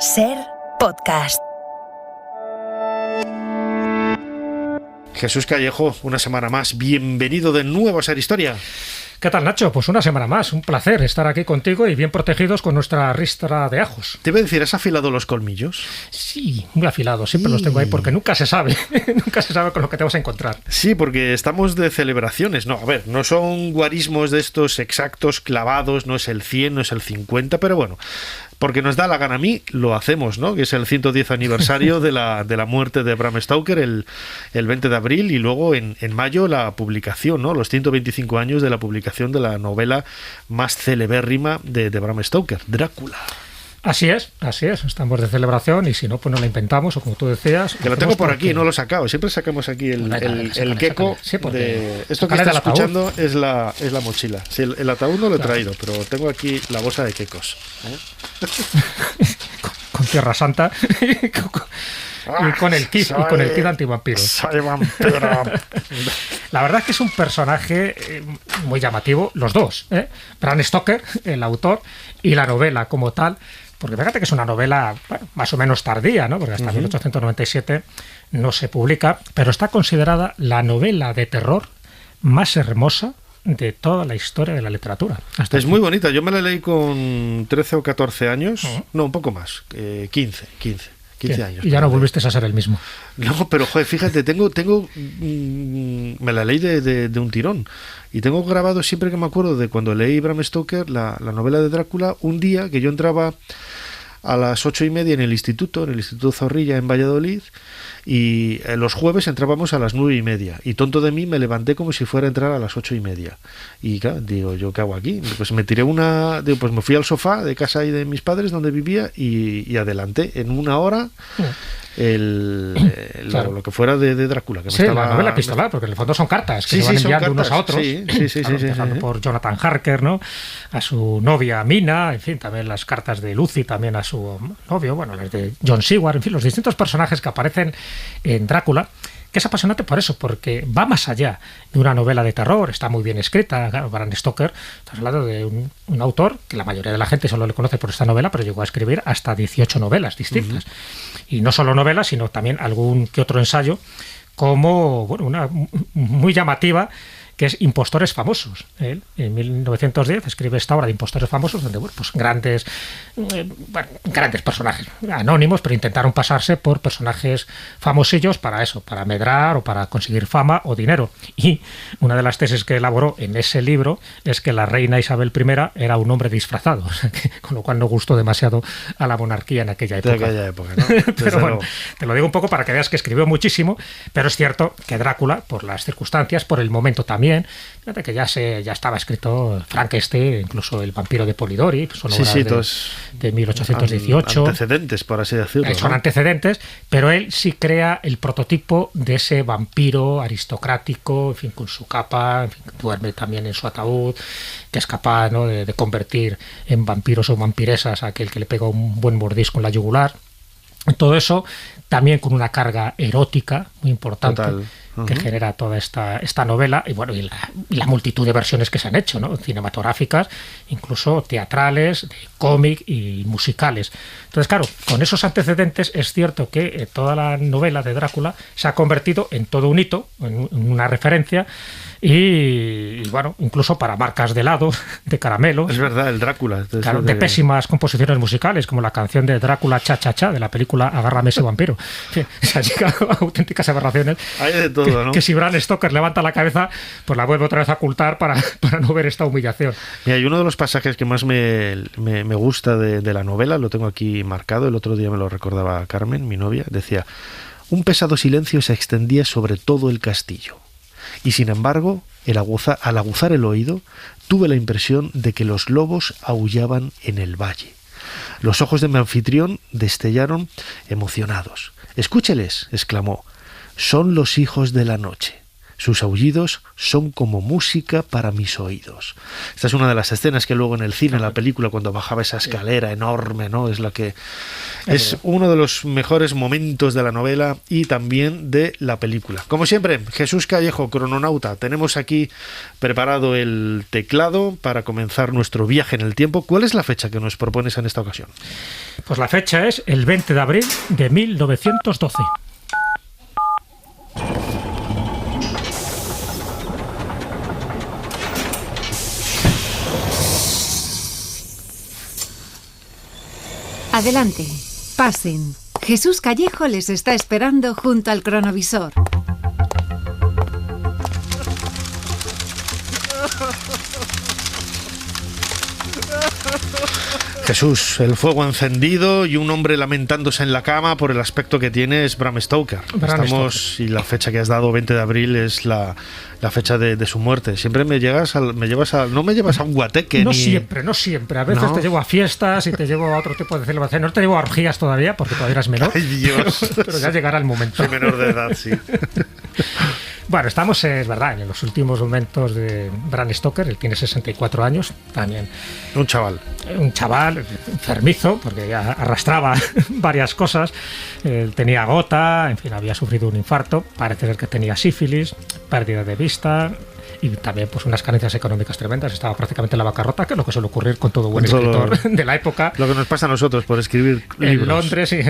Ser Podcast. Jesús Callejo, una semana más. Bienvenido de nuevo a Ser Historia. ¿Qué tal, Nacho? Pues una semana más. Un placer estar aquí contigo y bien protegidos con nuestra ristra de ajos. Te iba a decir, ¿has afilado los colmillos? Sí, muy afilados. Siempre los tengo ahí porque nunca se sabe. Nunca se sabe con lo que te vas a encontrar. Sí, porque estamos de celebraciones. No, a ver, no son guarismos de estos exactos, clavados, no es el 100, no es el 50, pero bueno, porque nos da la gana a mí, lo hacemos, ¿no? Que es el 110 aniversario de la muerte de Bram Stoker el 20 de abril y luego en mayo la publicación, ¿no? Los 125 años de la publicación de la novela más celebérrima de Bram Stoker, Drácula. Así es. Estamos de celebración y si no, pues no la inventamos, o como tú decías... Que lo tengo por aquí, no lo he sacado. Siempre sacamos aquí el queco. Sí, de esto que estás escuchando es la mochila. Sí, el ataúd no lo he traído, pero tengo aquí la bolsa de quecos. Con Tierra Santa y con el kit antivampiros. Soy vampiro. La verdad es que es un personaje muy llamativo, los dos, Bram Stoker, el autor, y la novela como tal. Porque fíjate que es una novela, bueno, más o menos tardía, ¿no? Porque hasta 1897 no se publica, pero está considerada la novela de terror más hermosa de toda la historia de la literatura. Es muy bonita. Yo me la leí con 13 o 14 años. No, un poco más. 15 años. Y ya no volviste a ser el mismo. No, pero joder, fíjate, me la leí de un tirón. Y tengo grabado siempre que me acuerdo de cuando leí Bram Stoker, la novela de Drácula, un día que yo entraba a las 8:30 en el Instituto Zorrilla en Valladolid, y los jueves entrábamos a las 9:30, y tonto de mí me levanté como si fuera a entrar a las 8:30, y claro, digo, ¿yo qué hago aquí? Pues me tiré pues me fui al sofá de casa y de mis padres donde vivía y adelanté en una hora claro, lo que fuera de Drácula, que sí, la novela epistolar, porque en el fondo son cartas que se van enviando unos a otros, empezando por Jonathan Harker, ¿no?, a su novia Mina, en fin, también las cartas de Lucy también a su novio, bueno, las de John Seward, en fin, los distintos personajes que aparecen en Drácula, que es apasionante por eso, porque va más allá de una novela de terror, está muy bien escrita. Claro, Bram Stoker, estás hablando de un autor que la mayoría de la gente solo le conoce por esta novela, pero llegó a escribir hasta 18 novelas distintas. Y no solo novelas, sino también algún que otro ensayo, como, bueno, una muy llamativa, que es Impostores Famosos. Él, en 1910, escribe esta obra de Impostores Famosos, donde, bueno, pues grandes personajes anónimos, pero intentaron pasarse por personajes famosillos para eso, para medrar o para conseguir fama o dinero. Y una de las tesis que elaboró en ese libro es que la reina Isabel I era un hombre disfrazado, con lo cual no gustó demasiado a la monarquía en aquella época. ¿No? Pero bueno, te lo digo un poco para que veas que escribió muchísimo, pero es cierto que Drácula, por las circunstancias, por el momento también, fíjate que ya estaba escrito Frankenstein, incluso El vampiro de Polidori, son obras de 1818. Antecedentes, por así decirlo. Son antecedentes, pero él sí crea el prototipo de ese vampiro aristocrático, en fin, con su capa, en fin, duerme también en su ataúd, que es capaz, ¿no?, de convertir en vampiros o vampiresas a aquel que le pega un buen mordisco en la yugular. Todo eso también con una carga erótica muy importante. Total. Que genera toda esta novela, y bueno, y la multitud de versiones que se han hecho, ¿no?, cinematográficas, incluso teatrales, de cómic y musicales. Entonces, claro, con esos antecedentes es cierto que toda la novela de Drácula se ha convertido en todo un hito, en una referencia, y bueno, incluso para marcas de helado, de caramelo. Es verdad, el Drácula. Claro, de pésimas composiciones musicales, como la canción de Drácula Cha Cha Cha, de la película Agárrame ese vampiro. Se han llegado a auténticas aberraciones. Hay de todo, ¿no? Que si Bram Stoker levanta la cabeza, pues la vuelve otra vez a ocultar para no ver esta humillación. Mira, hay uno de los pasajes que más me gusta de la novela, lo tengo aquí marcado, el otro día me lo recordaba Carmen, mi novia, decía: un pesado silencio se extendía sobre todo el castillo. Y sin embargo, al aguzar el oído, tuve la impresión de que los lobos aullaban en el valle. Los ojos de mi anfitrión destellaron emocionados. «Escúcheles», exclamó, «son los hijos de la noche. Sus aullidos son como música para mis oídos. Esta es una de las escenas que luego en el cine, en la película, cuando bajaba esa escalera enorme, ¿no? Es la que es uno de los mejores momentos de la novela y también de la película. Como siempre, Jesús Callejo, crononauta, tenemos aquí preparado el teclado para comenzar nuestro viaje en el tiempo. ¿Cuál es la fecha que nos propones en esta ocasión? Pues la fecha es el 20 de abril de 1912. Adelante, pasen. Jesús Callejo les está esperando junto al cronovisor. Jesús, el fuego encendido y un hombre lamentándose en la cama por el aspecto que tiene es Bram Stoker. Y la fecha que has dado, 20 de abril, es la fecha de su muerte. Siempre no me llevas a un guateque. No siempre. A veces te llevo a fiestas y te llevo a otro tipo de celebración. No te llevo a orgías todavía, porque todavía eres menor. Ay, Dios. Pero ya llegará el momento. Soy menor de edad, sí. Bueno, estamos, es verdad, en los últimos momentos de Bram Stoker. Él tiene 64 años, también. Un chaval enfermizo, porque ya arrastraba varias cosas. Él tenía gota, en fin, había sufrido un infarto. Parece ser que tenía sífilis, pérdida de vista y también pues unas carencias económicas tremendas. Estaba prácticamente en la bancarrota, que es lo que suele ocurrir con todo buen escritor de la época. Lo que nos pasa a nosotros por escribir libros. En Londres y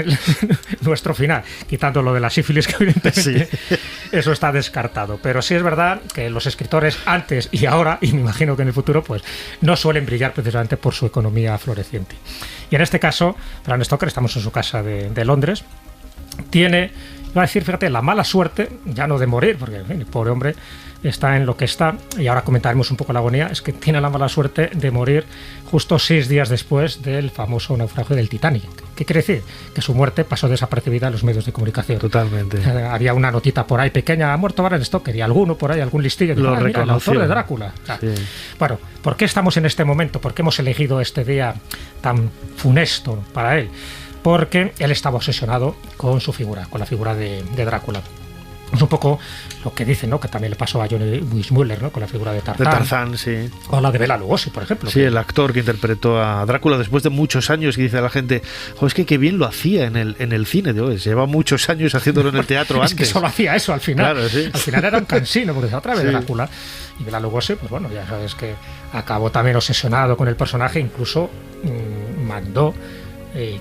nuestro final, quitando lo de la sífilis, que evidentemente sí. Eso está descartado. Pero sí es verdad que los escritores antes y ahora, y me imagino que en el futuro, pues no suelen brillar precisamente por su economía floreciente. Y en este caso, Bram Stoker, estamos en su casa de Londres, tiene, iba a decir, fíjate, la mala suerte, ya no de morir, porque en fin, el pobre hombre está en lo que está, y ahora comentaremos un poco la agonía, es que tiene la mala suerte de morir justo 6 días después del famoso naufragio del Titanic. ¿Qué quiere decir? Que su muerte pasó desapercibida en los medios de comunicación. Totalmente. Había una notita por ahí pequeña, ha muerto Bram Stoker, y alguno por ahí, algún listillo, lo mira, el autor de Drácula. Sí. Bueno, ¿por qué estamos en este momento? ¿Por qué hemos elegido este día tan funesto para él? Porque él estaba obsesionado con su figura, con la figura de Drácula. Es un poco lo que dicen, ¿no? Que también le pasó a Johnny Weissmuller, ¿no? Con la figura de Tarzán. De Tarzán, sí. O la de Bela Lugosi, por ejemplo. Sí, el actor que interpretó a Drácula después de muchos años, y dice a la gente, es que qué bien lo hacía en el cine de hoy. Lleva muchos años haciéndolo en el teatro antes. Es que solo hacía eso al final. Claro, sí. Al final era un cansino, porque decía otra vez Drácula. Y Bela Lugosi, pues bueno, ya sabes que acabó también obsesionado con el personaje, incluso mandó,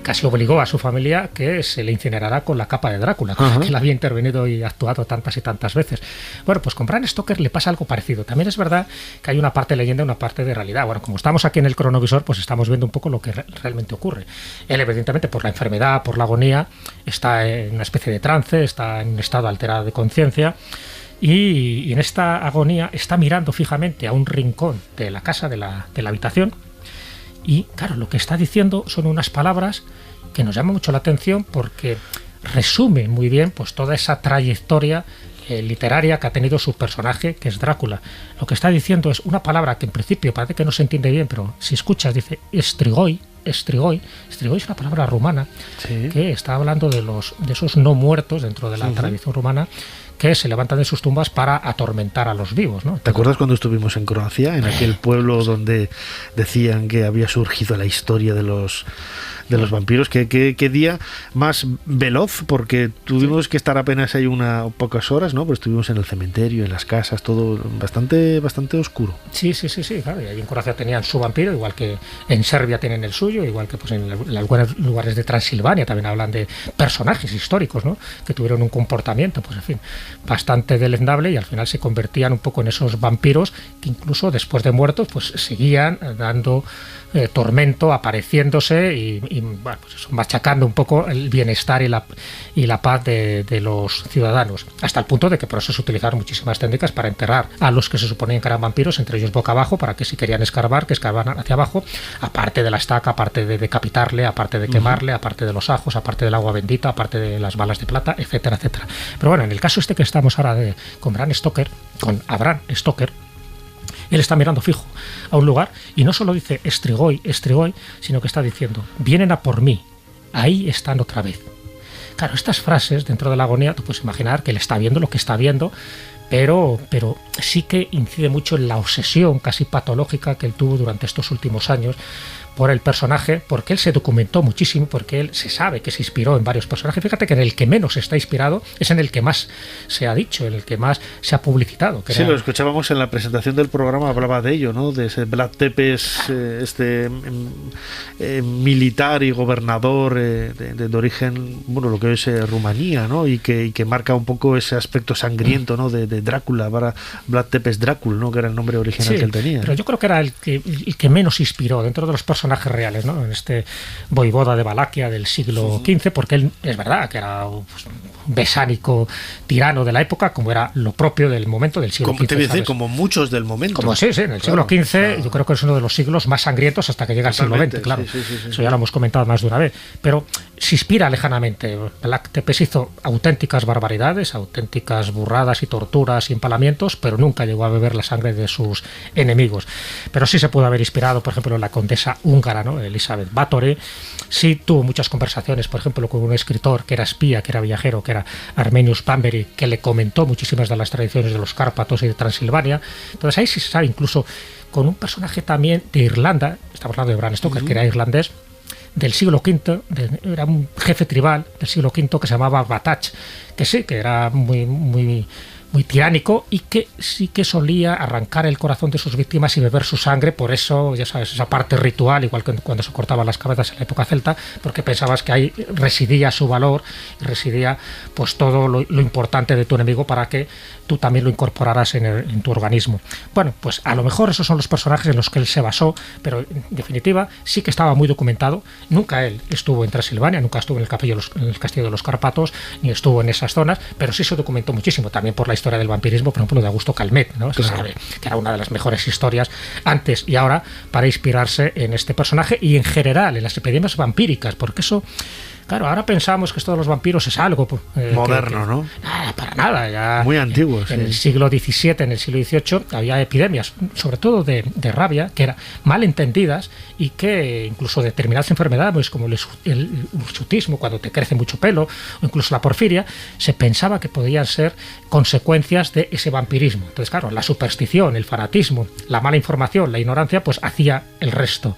casi obligó a su familia que se le incinerara con la capa de Drácula, que él había intervenido y actuado tantas y tantas veces. Bueno, pues con Bram Stoker le pasa algo parecido. También es verdad que hay una parte de leyenda y una parte de realidad. Bueno, como estamos aquí en el cronovisor, pues estamos viendo un poco lo que realmente ocurre. Él, evidentemente, por la enfermedad, por la agonía, está en una especie de trance, está en un estado alterado de conciencia. Y en esta agonía está mirando fijamente a un rincón de la casa, de la habitación. Y claro, lo que está diciendo son unas palabras que nos llaman mucho la atención, porque resume muy bien pues toda esa trayectoria literaria que ha tenido su personaje, que es Drácula. Lo que está diciendo es una palabra que en principio parece que no se entiende bien, pero si escuchas dice Strigoi. Strigoi es una palabra rumana, sí, que está hablando de esos no muertos dentro de la tradición rumana, que se levantan de sus tumbas para atormentar a los vivos, ¿no? ¿Te acuerdas cuando estuvimos en Croacia, en aquel pueblo donde decían que había surgido la historia de los vampiros? ¿Qué día más veloz? Porque tuvimos que estar apenas ahí pocas horas, ¿no? Pero estuvimos en el cementerio, en las casas, todo bastante oscuro. Sí, claro. Y ahí en Croacia tenían su vampiro, igual que en Serbia tienen el suyo, igual que pues en algunos lugares de Transilvania también hablan de personajes históricos, ¿no? Que tuvieron un comportamiento, pues en fin, bastante deleznable, y al final se convertían un poco en esos vampiros que incluso después de muertos pues seguían dando tormento, apareciéndose y bueno, pues eso, machacando un poco el bienestar y la paz de los ciudadanos, hasta el punto de que por eso se utilizaron muchísimas técnicas para enterrar a los que se suponían que eran vampiros, entre ellos boca abajo, para que si querían escarbar, que escarbaran hacia abajo, aparte de la estaca, aparte de decapitarle, aparte de quemarle, aparte de los ajos, aparte del agua bendita, aparte de las balas de plata, etcétera, etcétera. Pero bueno, en el caso que estamos ahora con Bram Stoker, con Bram Stoker, él está mirando fijo a un lugar y no solo dice Strigoi, sino que está diciendo, vienen a por mí, ahí están otra vez. Claro, estas frases dentro de la agonía, tú puedes imaginar que él está viendo lo que está viendo, pero sí que incide mucho en la obsesión casi patológica que él tuvo durante estos últimos años por el personaje, porque él se documentó muchísimo, porque él se sabe que se inspiró en varios personajes. Fíjate que en el que menos está inspirado es en el que más se ha dicho, en el que más se ha publicitado. Sí, lo escuchábamos en la presentación del programa, hablaba de ello, ¿no? De ese Vlad Tepes, militar y gobernador de origen, bueno, lo que es Rumanía, ¿no? Y que marca un poco ese aspecto sangriento, ¿no? De Drácula, Vlad Tepes Drácula, ¿no? Que era el nombre original que él tenía. Pero yo creo que era el que menos inspiró dentro de los personajes reales, ¿no? En este voivoda de Valaquia del siglo XV, porque él es verdad que era un besánico tirano de la época, como era lo propio del momento del siglo XV. Te voy a decir, como muchos del momento. Como sí, en el siglo XV yo creo que es uno de los siglos más sangrientos hasta que llega el siglo XX, claro. Sí. Eso ya lo hemos comentado más de una vez. Pero se inspira lejanamente. Vlad Tepes hizo auténticas barbaridades, auténticas burradas y torturas y empalamientos, pero nunca llegó a beber la sangre de sus enemigos. Pero sí se pudo haber inspirado, por ejemplo, en la condesa húngara, ¿no? Elizabeth Báthory. Sí tuvo muchas conversaciones, por ejemplo, con un escritor que era espía, que era viajero, que era Armenius Bamberi, que le comentó muchísimas de las tradiciones de los Cárpatos y de Transilvania. Entonces ahí sí se sabe, incluso con un personaje también de Irlanda, estamos hablando de Bram Stoker, que era irlandés, del siglo V, era un jefe tribal del siglo V que se llamaba Batach, que sí, que era muy tiránico y que sí que solía arrancar el corazón de sus víctimas y beber su sangre. Por eso, ya sabes, esa parte ritual, igual que cuando se cortaban las cabezas en la época celta, porque pensabas que ahí residía su valor, residía pues todo lo importante de tu enemigo para que tú también lo incorporaras en tu organismo. Bueno, pues a lo mejor esos son los personajes en los que él se basó, pero en definitiva sí que estaba muy documentado. Nunca él estuvo en Transilvania, nunca estuvo en el castillo de los Cárpatos, ni estuvo en esas zonas, pero sí se documentó muchísimo, también por la historia del vampirismo, por ejemplo, de Augusto Calmet, ¿no? Se sabe que era una de las mejores historias antes y ahora para inspirarse en este personaje y en general en las epidemias vampíricas, porque eso, claro, ahora pensamos que esto de los vampiros es algo moderno, ¿no? Para nada, ya muy antiguo. En el siglo XVII, en el siglo XVIII había epidemias, sobre todo de rabia, que eran mal entendidas y que incluso determinadas enfermedades como el hirsutismo, cuando te crece mucho pelo, o incluso la porfiria, se pensaba que podían ser consecuencias de ese vampirismo. Entonces, claro, la superstición, el fanatismo, la mala información, la ignorancia, pues hacía el resto.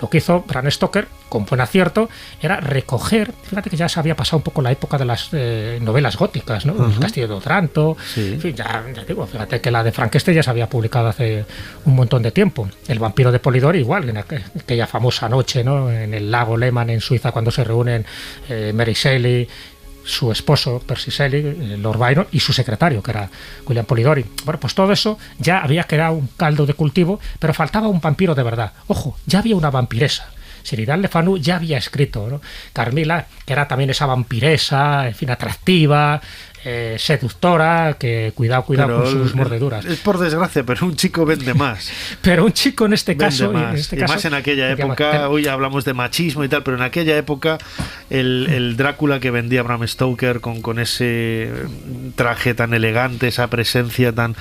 Lo que hizo Bram Stoker, con buen acierto, era recoger, fíjate que ya se había pasado un poco la época de las novelas góticas, ¿no? El Castillo de Otranto, en fin, ya digo, fíjate que la de Frankenstein ya se había publicado hace un montón de tiempo. El vampiro de Polidori igual, en aquella famosa noche, ¿no? En el lago Lehmann en Suiza, cuando se reúnen Mary Shelley, su esposo Percy Shelley, Lord Byron, y su secretario, que era William Polidori. Bueno, pues todo eso ya había quedado un caldo de cultivo, pero faltaba un vampiro de verdad. Ojo, ya había una vampiresa. Sheridan Le Fanu ya había escrito, ¿no? Carmila, que era también esa vampiresa, en fin, atractiva, seductora, que cuidado pero con sus mordeduras. Es por desgracia, pero un chico vende más. Pero un chico en este caso... Y más en aquella época, hoy hablamos de machismo y tal, pero en aquella época el Drácula que vendía Bram Stoker con ese traje tan elegante, esa presencia tan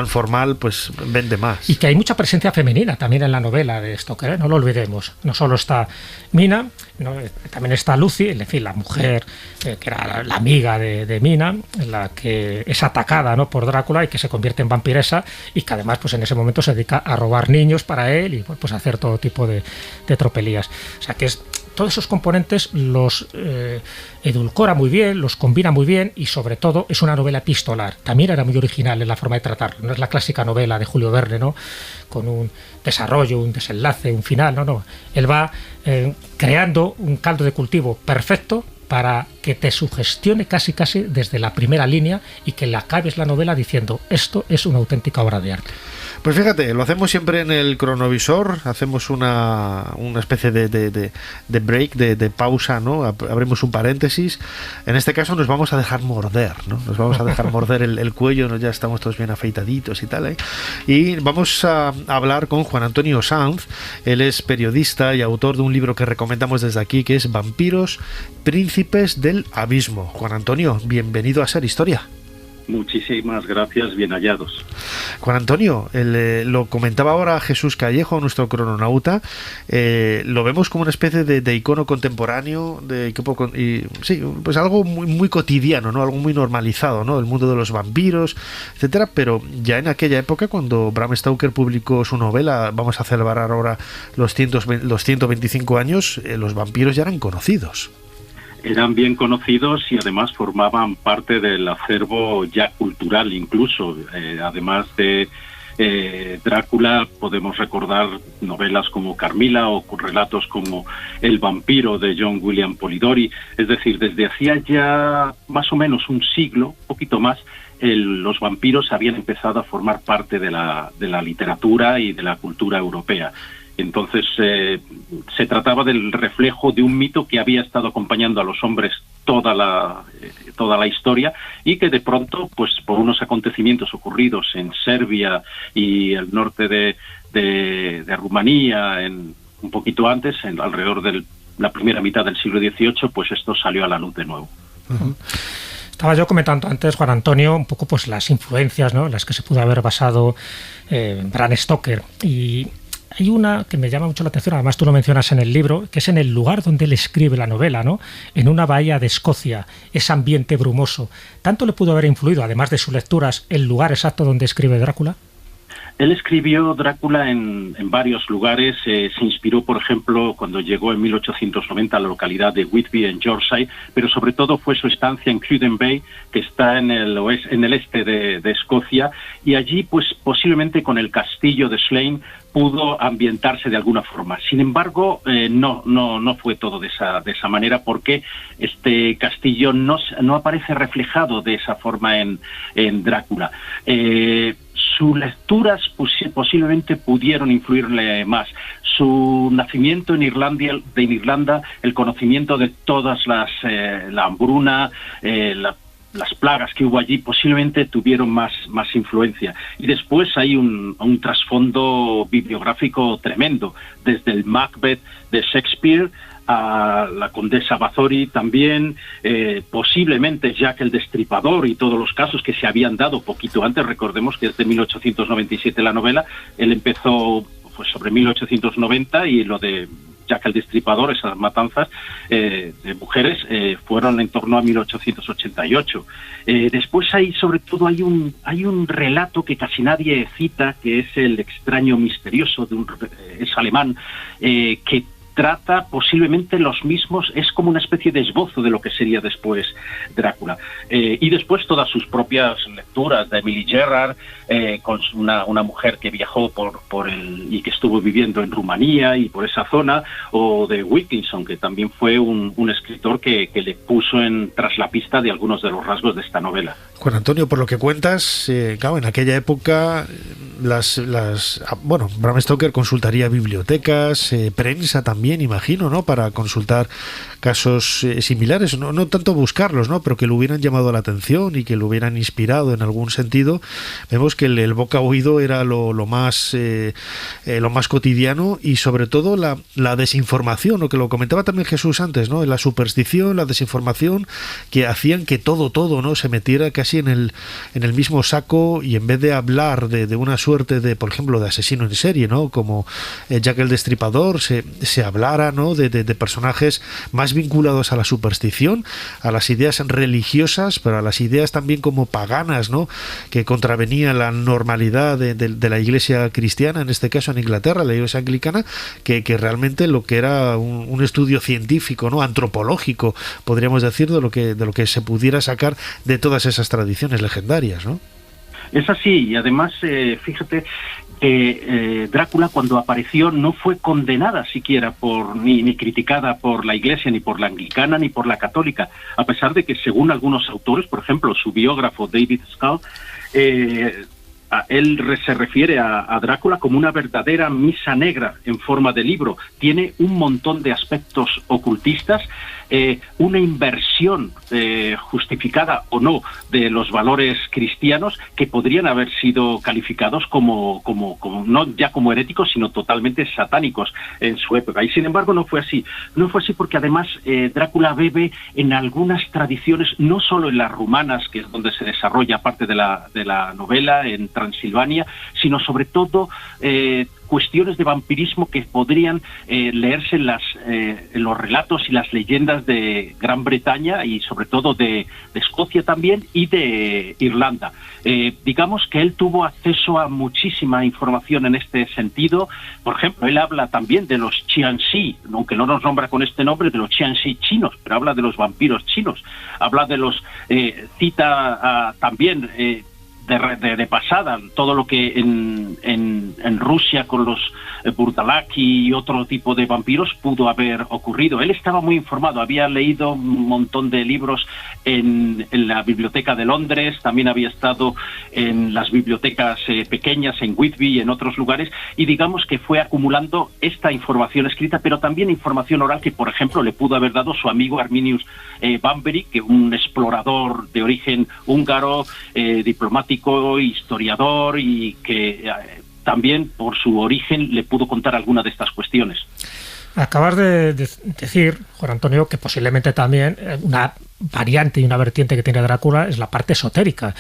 formal, pues vende más. Y que hay mucha presencia femenina también en la novela de Stoker, ¿eh? No lo olvidemos. No solo está Mina, ¿no? También está Lucy, en fin, la mujer que era la amiga de Mina, la que es atacada, ¿no? por Drácula y que se convierte en vampiresa y que además pues en ese momento se dedica a robar niños para él y pues a hacer todo tipo de tropelías. O sea que todos esos componentes los edulcora muy bien, los combina muy bien y sobre todo es una novela epistolar. También era muy original en la forma de tratarlo. No es la clásica novela de Julio Verne, ¿no? Con un desarrollo, un desenlace, un final. No. Él va creando un caldo de cultivo perfecto para que te sugestione casi desde la primera línea y que le acabes la novela diciendo esto es una auténtica obra de arte. Pues fíjate, lo hacemos siempre en el cronovisor, hacemos una especie de break, de pausa, ¿no? Abrimos un paréntesis. En este caso nos vamos a dejar morder, ¿no? Nos vamos a dejar morder el cuello, ¿no? Ya estamos todos bien afeitaditos y tal, ¿eh? Y vamos a hablar con Juan Antonio Sanz. Él es periodista y autor de un libro que recomendamos desde aquí, que es Vampiros, Príncipes del Abismo. Juan Antonio, bienvenido a Ser Historia. Muchísimas gracias, bien hallados. Juan Antonio, lo comentaba ahora Jesús Callejo, nuestro crononauta, lo vemos como una especie de icono contemporáneo, sí, pues algo muy, muy cotidiano, ¿no? Algo muy normalizado, ¿no? El mundo de los vampiros, etcétera, pero ya en aquella época, cuando Bram Stoker publicó su novela, vamos a celebrar ahora los 125 años, los vampiros ya eran conocidos. Eran bien conocidos y además formaban parte del acervo ya cultural incluso. Además de Drácula, podemos recordar novelas como Carmila o relatos como El vampiro de John William Polidori. Es decir, desde hacía ya más o menos un siglo, un poquito más, los vampiros habían empezado a formar parte de la literatura y de la cultura europea. Entonces se trataba del reflejo de un mito que había estado acompañando a los hombres toda la historia y que de pronto, pues por unos acontecimientos ocurridos en Serbia y el norte de Rumanía, un poquito antes, alrededor de la primera mitad del siglo XVIII, pues esto salió a la luz de nuevo. Uh-huh. Estaba yo comentando antes, Juan Antonio, un poco pues las influencias, ¿no?, en las que se pudo haber basado Bram Stoker, y hay una que me llama mucho la atención, además tú lo mencionas en el libro, que es en el lugar donde él escribe la novela, ¿no? En una bahía de Escocia, ese ambiente brumoso. ¿Tanto le pudo haber influido, además de sus lecturas, el lugar exacto donde escribe Drácula? Él escribió Drácula en varios lugares. Se inspiró, por ejemplo, cuando llegó en 1890 a la localidad de Whitby, en Yorkshire, pero sobre todo fue su estancia en Cruden Bay, que está en el este de Escocia, y allí, pues posiblemente con el castillo de Slane, pudo ambientarse de alguna forma. Sin embargo, no fue todo de esa manera, porque este castillo no aparece reflejado de esa forma en Drácula. Sus lecturas posiblemente pudieron influirle más. Su nacimiento en Irlanda, el conocimiento de todas la hambruna, las plagas que hubo allí, posiblemente tuvieron más influencia. Y después hay un trasfondo bibliográfico tremendo, desde el Macbeth de Shakespeare a la condesa Bathory también, posiblemente Jack el Destripador y todos los casos que se habían dado poquito antes. Recordemos que es de 1897 la novela, él empezó pues sobre 1890, y lo de Jack el Destripador, esas matanzas de mujeres, fueron en torno a 1888. Después sobre todo hay un relato que casi nadie cita, que es El extraño misterioso, es alemán, que trata posiblemente los mismos, es como una especie de esbozo de lo que sería después Drácula. Y después todas sus propias lecturas de Emily Gerard, con una mujer que viajó y que estuvo viviendo en Rumanía y por esa zona, o de Wilkinson, que también fue un escritor que le puso tras la pista de algunos de los rasgos de esta novela. Juan Antonio, por lo que cuentas, claro, en aquella época Bram Stoker consultaría bibliotecas, prensa también, imagino, ¿no?, para consultar casos similares, no tanto buscarlos, ¿no?, pero que le hubieran llamado la atención y que le hubieran inspirado en algún sentido. Vemos que el boca oído era lo más cotidiano, y sobre todo la desinformación, lo que lo comentaba también Jesús antes, ¿no?, la superstición, la desinformación, que hacían que todo, ¿no?, se metiera casi en el mismo saco, y en vez de hablar de una suerte de, por ejemplo, de asesino en serie, ¿no?, como Jack el Destripador, se hablara, ¿no?, de personajes más vinculados a la superstición, a las ideas religiosas, pero a las ideas también como paganas, ¿no?, que contravenían la normalidad de la Iglesia cristiana, en este caso en Inglaterra, la Iglesia anglicana, que realmente lo que era un estudio científico, ¿no?, antropológico, podríamos decir, de lo que se pudiera sacar de todas esas tradiciones legendarias, ¿no? Es así, y además, fíjate que Drácula, cuando apareció, no fue condenada siquiera ni criticada por la Iglesia, ni por la anglicana, ni por la católica, a pesar de que, según algunos autores, por ejemplo, su biógrafo David Scull, él se refiere a Drácula como una verdadera misa negra en forma de libro. Tiene un montón de aspectos ocultistas, una inversión justificada o no de los valores cristianos que podrían haber sido calificados como no ya como heréticos, sino totalmente satánicos en su época. Y sin embargo no fue así. No fue así porque además Drácula bebe en algunas tradiciones, no solo en las rumanas, que es donde se desarrolla parte de la novela, en Transilvania, sino sobre todo cuestiones de vampirismo que podrían leerse en los relatos y las leyendas de Gran Bretaña y sobre todo de Escocia también y de Irlanda. Digamos que él tuvo acceso a muchísima información en este sentido. Por ejemplo, él habla también de los Qianxi, aunque no nos nombra con este nombre, de los Qianxi chinos, pero habla de los vampiros chinos. Habla de los... cita también... De pasada, todo lo que en Rusia con los Burdalaki y otro tipo de vampiros pudo haber ocurrido. Él estaba muy informado, había leído un montón de libros en la Biblioteca de Londres, también había estado en las bibliotecas pequeñas en Whitby y en otros lugares, y digamos que fue acumulando esta información escrita, pero también información oral que, por ejemplo, le pudo haber dado su amigo Arminius Bamberi, que un explorador de origen húngaro, diplomático, historiador, y que también por su origen le pudo contar alguna de estas cuestiones. Acabas de decir, Juan Antonio, que posiblemente también una variante y una vertiente que tiene Drácula es la parte esotérica.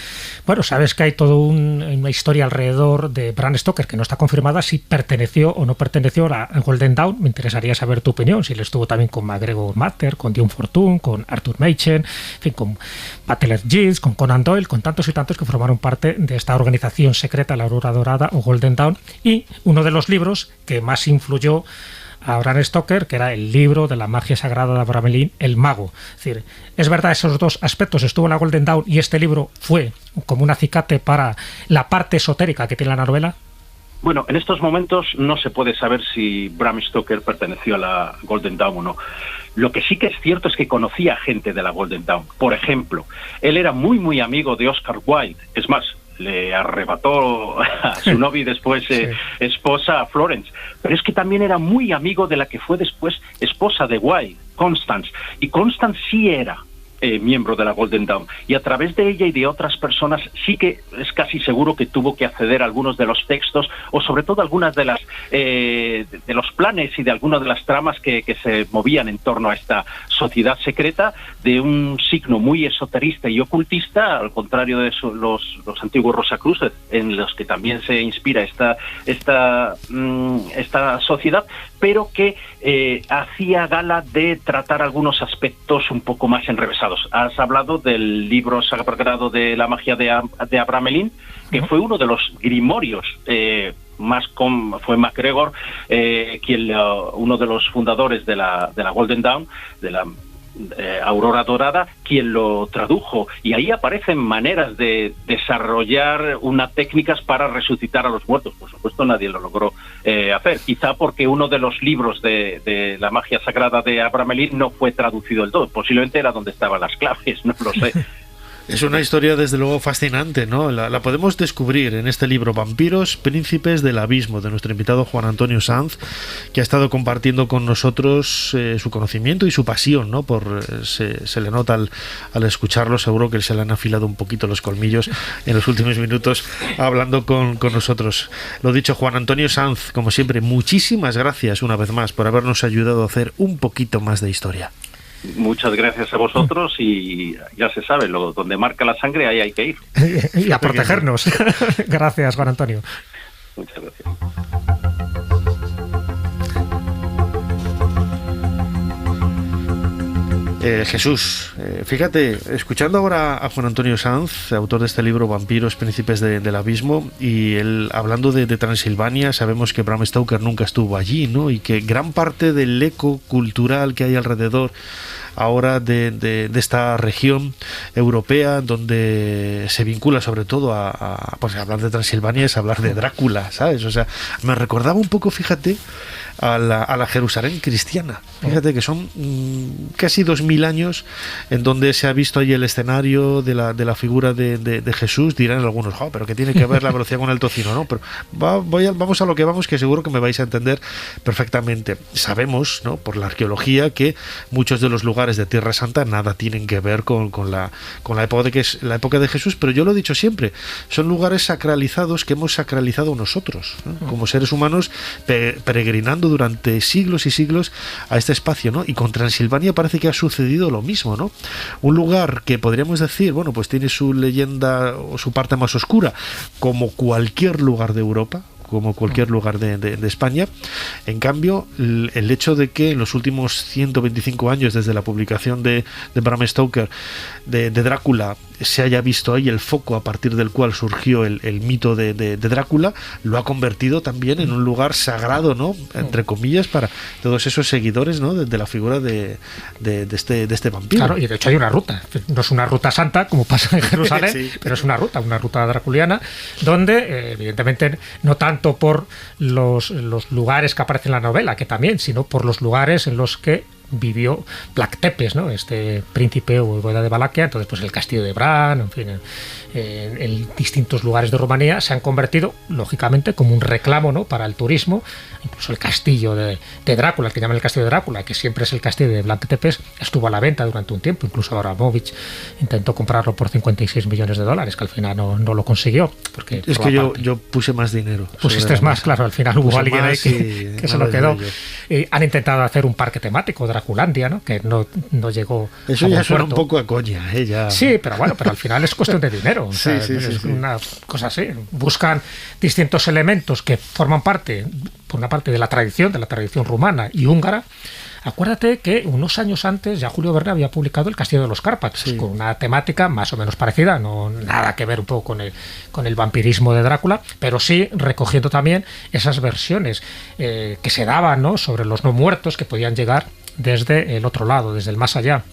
Bueno, sabes que hay toda una historia alrededor de Bram Stoker que no está confirmada si perteneció o no perteneció a Golden Dawn. Me interesaría saber tu opinión, si él estuvo también con MacGregor Matter, con Dion Fortune, con Arthur Machen, en fin, con Butler Yeats, con Conan Doyle, con tantos y tantos que formaron parte de esta organización secreta, la Aurora Dorada o Golden Dawn, y uno de los libros que más influyó a Bram Stoker, que era el libro de la magia sagrada de Abramelin, El Mago. Es decir, es verdad, esos dos aspectos, estuvo en la Golden Dawn y este libro fue como un acicate para la parte esotérica que tiene la novela. Bueno, en estos momentos no se puede saber si Bram Stoker perteneció a la Golden Dawn o no. Lo que sí que es cierto es que conocía gente de la Golden Dawn. Por ejemplo, él era muy, muy amigo de Oscar Wilde. Es más, le arrebató a su novia y después esposa a Florence. Pero es que también era muy amigo de la que fue después esposa de Wilde, Constance. Y Constance sí era miembro de la Golden Dawn, y a través de ella y de otras personas sí que es casi seguro que tuvo que acceder a algunos de los textos, o sobre todo algunas de las de los planes y de algunas de las tramas que se movían en torno a esta sociedad secreta de un signo muy esoterista y ocultista, al contrario de los antiguos Rosacruces, en los que también se inspira esta sociedad, pero que hacía gala de tratar algunos aspectos un poco más enrevesados. Has hablado del libro sagrado de la magia de Abramelin, que fue uno de los grimorios fue MacGregor, uno de los fundadores de la Golden Dawn, de la Aurora Dorada, quien lo tradujo, y ahí aparecen maneras de desarrollar unas técnicas para resucitar a los muertos. Por supuesto nadie lo logró hacer, quizá porque uno de los libros de la magia sagrada de Abramelin no fue traducido del todo, posiblemente era donde estaban las claves, no lo sé. Es una historia desde luego fascinante, ¿no? La podemos descubrir en este libro, Vampiros, Príncipes del Abismo, de nuestro invitado Juan Antonio Sanz, que ha estado compartiendo con nosotros su conocimiento y su pasión, ¿no? Se le nota al escucharlo, seguro que se le han afilado un poquito los colmillos en los últimos minutos hablando con nosotros. Lo dicho, Juan Antonio Sanz, como siempre, muchísimas gracias una vez más por habernos ayudado a hacer un poquito más de historia. Muchas gracias a vosotros, y ya se sabe, donde marca la sangre ahí hay que ir. Y a protegernos. Gracias, Juan Antonio. Muchas gracias. Jesús, fíjate, escuchando ahora a Juan Antonio Sanz, autor de este libro Vampiros, Príncipes del Abismo, y él hablando de Transilvania, sabemos que Bram Stoker nunca estuvo allí, ¿no? Y que gran parte del eco cultural que hay alrededor ahora de esta región europea, donde se vincula sobre todo a hablar de Transilvania es hablar de Drácula, ¿sabes? O sea, me recordaba un poco, fíjate, a la Jerusalén cristiana. Fíjate que son casi 2000 años en donde se ha visto ahí el escenario de la figura de Jesús. Dirán algunos, pero ¿qué tiene que ver la velocidad con el tocino? No, pero vamos a lo que vamos, que seguro que me vais a entender perfectamente. Sabemos, ¿no?, por la arqueología, que muchos de los lugares de Tierra Santa nada tienen que ver con la época de Jesús, pero yo lo he dicho siempre, son lugares sacralizados que hemos sacralizado nosotros, ¿no?, como seres humanos, peregrinando durante siglos y siglos a este espacio, ¿no? Y con Transilvania parece que ha sucedido lo mismo, ¿no? Un lugar que podríamos decir, bueno, pues tiene su leyenda o su parte más oscura, como cualquier lugar de Europa, como cualquier lugar de España. En cambio, el hecho de que en los últimos 125 años, desde la publicación de Bram Stoker, de Drácula, se haya visto ahí el foco a partir del cual surgió el mito de Drácula, lo ha convertido también en un lugar sagrado, ¿no?, entre comillas, para todos esos seguidores, ¿no?, de la figura de este vampiro. Claro, y de hecho hay una ruta, no es una ruta santa como pasa en Jerusalén, sí, pero es una ruta draculiana, donde evidentemente no tanto por los lugares que aparecen en la novela, que también, sino por los lugares en los que vivió Black Tepes, ¿no?, este príncipe o voivoda de Valaquia. Entonces, pues el castillo de Bran, en fin, en distintos lugares de Rumanía se han convertido, lógicamente, como un reclamo, ¿no?, para el turismo. Incluso el castillo de Drácula, el que llaman el castillo de Drácula, que siempre es el castillo de Black Tepes, estuvo a la venta durante un tiempo. Incluso Abramovich intentó comprarlo por $56 millones, que al final no lo consiguió. Porque es que yo puse más dinero. Pusiste más, claro, al final hubo alguien ahí que se lo quedó. Han intentado hacer un parque temático, Draculandia, ¿no?, que no llegó. Eso ya suena un poco a coña, ya. Sí, pero bueno, pero al final es cuestión de dinero. Sí, es una cosa así. Buscan distintos elementos que forman parte, por una parte, de la tradición rumana y húngara. Acuérdate que unos años antes ya Julio Verne había publicado El Castillo de los Cárpatos, con una temática más o menos parecida, no nada que ver un poco con el vampirismo de Drácula, pero sí recogiendo también esas versiones que se daban, ¿no?, sobre los no muertos que podían llegar desde el otro lado, desde el más allá.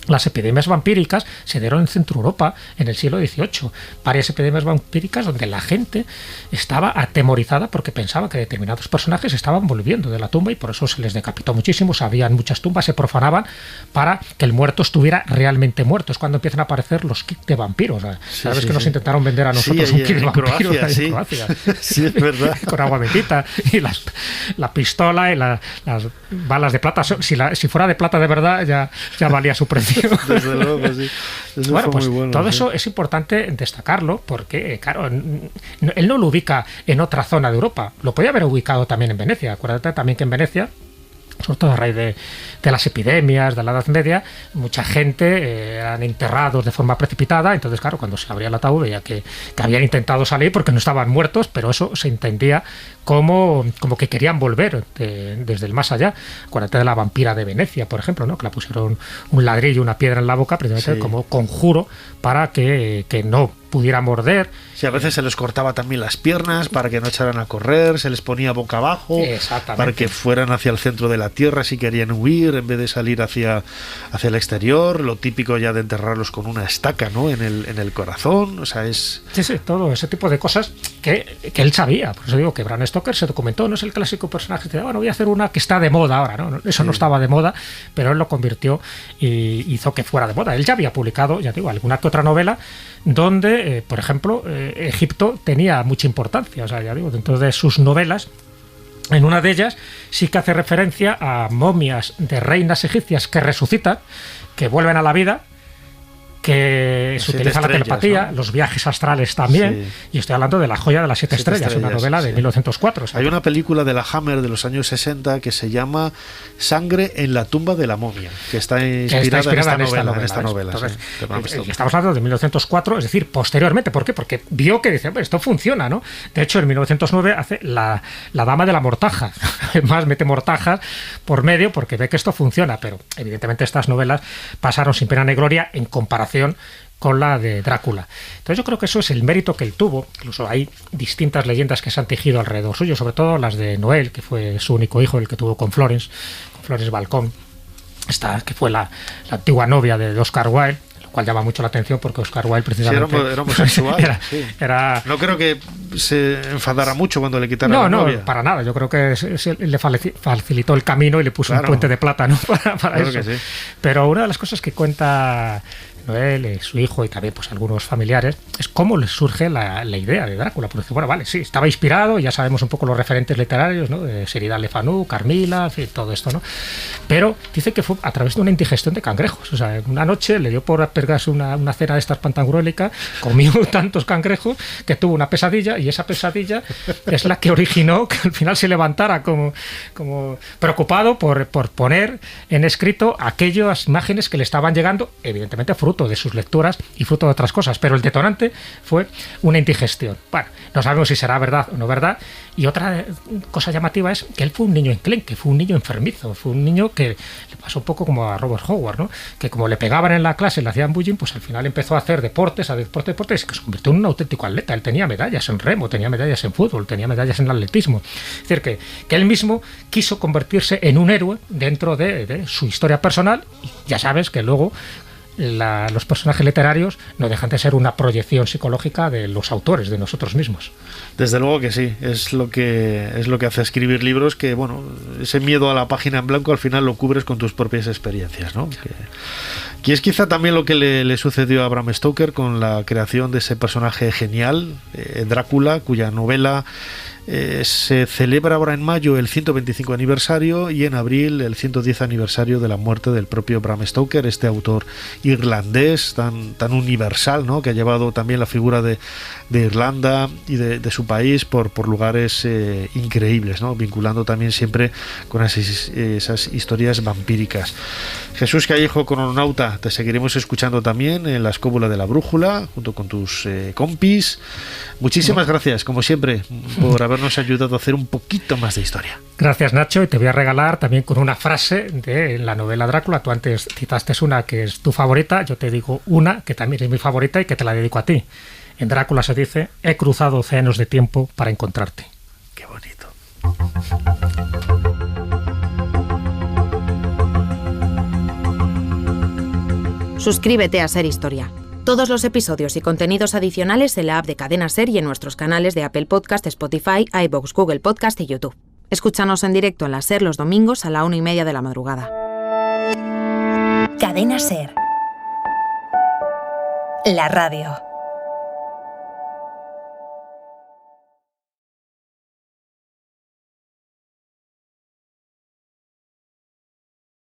Las epidemias vampíricas se dieron en Centro Europa en el siglo XVIII. Varias epidemias vampíricas donde la gente estaba atemorizada porque pensaba que determinados personajes estaban volviendo de la tumba y por eso se les decapitó muchísimo. Habían muchas tumbas, se profanaban para que el muerto estuviera realmente muerto. Es cuando empiezan a aparecer los kits de vampiros. ¿Sabes que nos intentaron vender a nosotros un kit de vampiros en Croacia? Sí, es verdad. Con agua bendita y la pistola y las balas de plata. Si fuera de plata de verdad ya valía su precio. Desde luego, sí. Bueno, pues muy bueno, todo eso es importante destacarlo porque, claro, él no lo ubica en otra zona de Europa. Lo podía haber ubicado también en Venecia. Acuérdate también que en Venecia, sobre todo a raíz de las epidemias de la Edad Media, mucha gente eran enterrados de forma precipitada. Entonces, claro, cuando se abría el ataúd veía que habían intentado salir porque no estaban muertos, pero eso se entendía como que querían volver desde el más allá. Acuérdate de la vampira de Venecia, por ejemplo, ¿no?, que la pusieron un ladrillo, una piedra en la boca, precisamente como conjuro para que no pudiera morder. Sí, a veces se les cortaba también las piernas para que no echaran a correr, se les ponía boca abajo para que fueran hacia el centro de la tierra si querían huir en vez de salir hacia el exterior. Lo típico ya de enterrarlos con una estaca, ¿no?, en el corazón. O sea, es... Sí, todo ese tipo de cosas que él sabía. Por eso digo que Bram Stoker se documentó, no es el clásico personaje que bueno, voy a hacer una que está de moda ahora, ¿no? Eso no estaba de moda, pero él lo convirtió y hizo que fuera de moda. Él ya había publicado, ya digo, alguna que otra novela donde, por ejemplo, Egipto tenía mucha importancia. O sea, ya digo, dentro de sus novelas, en una de ellas sí que hace referencia a momias de reinas egipcias que resucitan, que vuelven a la vida, que se utiliza la telepatía, ¿no?, los viajes astrales también, y estoy hablando de La joya de las siete estrellas, una novela de 1904. Hay una película de la Hammer de los años 60 que se llama Sangre en la tumba de la momia, que está inspirada en esta novela. Entonces, estamos hablando de 1904, es decir, posteriormente. ¿Por qué? Porque vio que dice, esto funciona, ¿no? De hecho, en 1909 hace la Dama de la Mortaja. Además, mete mortajas por medio porque ve que esto funciona, pero evidentemente estas novelas pasaron sin pena ni gloria en comparación con la de Drácula. Entonces yo creo que eso es el mérito que él tuvo. Incluso hay distintas leyendas que se han tejido alrededor suyo, sobre todo las de Noel, que fue su único hijo, el que tuvo con Florence Balcón, que fue la antigua novia de Oscar Wilde, lo cual llama mucho la atención porque Oscar Wilde precisamente era homosexual. Era... No creo que se enfadara mucho cuando le quitaron la novia. No, para nada. Yo creo que le facilitó el camino y le puso un puente de plata, ¿no? para eso. Que sí. Pero una de las cosas que cuenta Noel, su hijo y también pues algunos familiares, es cómo les surge la idea de Drácula. Porque bueno, vale, sí, estaba inspirado, ya sabemos un poco los referentes literarios, ¿no? De Sheridan Le Fanu, Carmila, en fin, todo esto, ¿no? Pero dice que fue a través de una indigestión de cangrejos. O sea, una noche le dio por pegarse una cena de estas pantagruélica, comió tantos cangrejos que tuvo una pesadilla, y esa pesadilla es la que originó que al final se levantara como preocupado por poner en escrito aquellas imágenes que le estaban llegando, evidentemente fruto de sus lecturas y fruto de otras cosas, pero el detonante fue una indigestión. Bueno, no sabemos si será verdad o no verdad, y otra cosa llamativa es que él fue un niño enclenque, fue un niño enfermizo, fue un niño que le pasó un poco como a Robert Howard, ¿no? Que como le pegaban en la clase, le hacían bullying, pues al final empezó a hacer deportes, y que se convirtió en un auténtico atleta. Él tenía medallas en remo, tenía medallas en fútbol, tenía medallas en atletismo. Es decir, que él mismo quiso convertirse en un héroe dentro de su historia personal, y ya sabes que luego los personajes literarios no dejan de ser una proyección psicológica de los autores, de nosotros mismos. Desde luego que sí, es lo que hace escribir libros, que bueno, ese miedo a la página en blanco al final lo cubres con tus propias experiencias, ¿no? Que es quizá también lo que le sucedió a Bram Stoker con la creación de ese personaje genial, Drácula, cuya novela se celebra ahora en mayo el 125 aniversario y en abril el 110 aniversario de la muerte del propio Bram Stoker, este autor irlandés tan universal, ¿no? Que ha llevado también la figura de Irlanda y de su país por lugares increíbles, ¿no? Vinculando también siempre con esas historias vampíricas. Jesús Callejo, crononauta, te seguiremos escuchando también en la Escóbula de la Brújula junto con tus compis. Muchísimas gracias, como siempre, por habernos ayudado a hacer un poquito más de historia. Gracias, Nacho, y te voy a regalar también con una frase de la novela Drácula. Tú antes citaste una que es tu favorita, yo te digo una que también es mi favorita y que te la dedico a ti. En Drácula se dice: he cruzado océanos de tiempo para encontrarte. Qué bonito. Suscríbete a Ser Historia. Todos los episodios y contenidos adicionales en la app de Cadena Ser y en nuestros canales de Apple Podcast, Spotify, iVoox, Google Podcast y YouTube. Escúchanos en directo en la Ser los domingos a la 1:30 de la madrugada. Cadena Ser. La radio.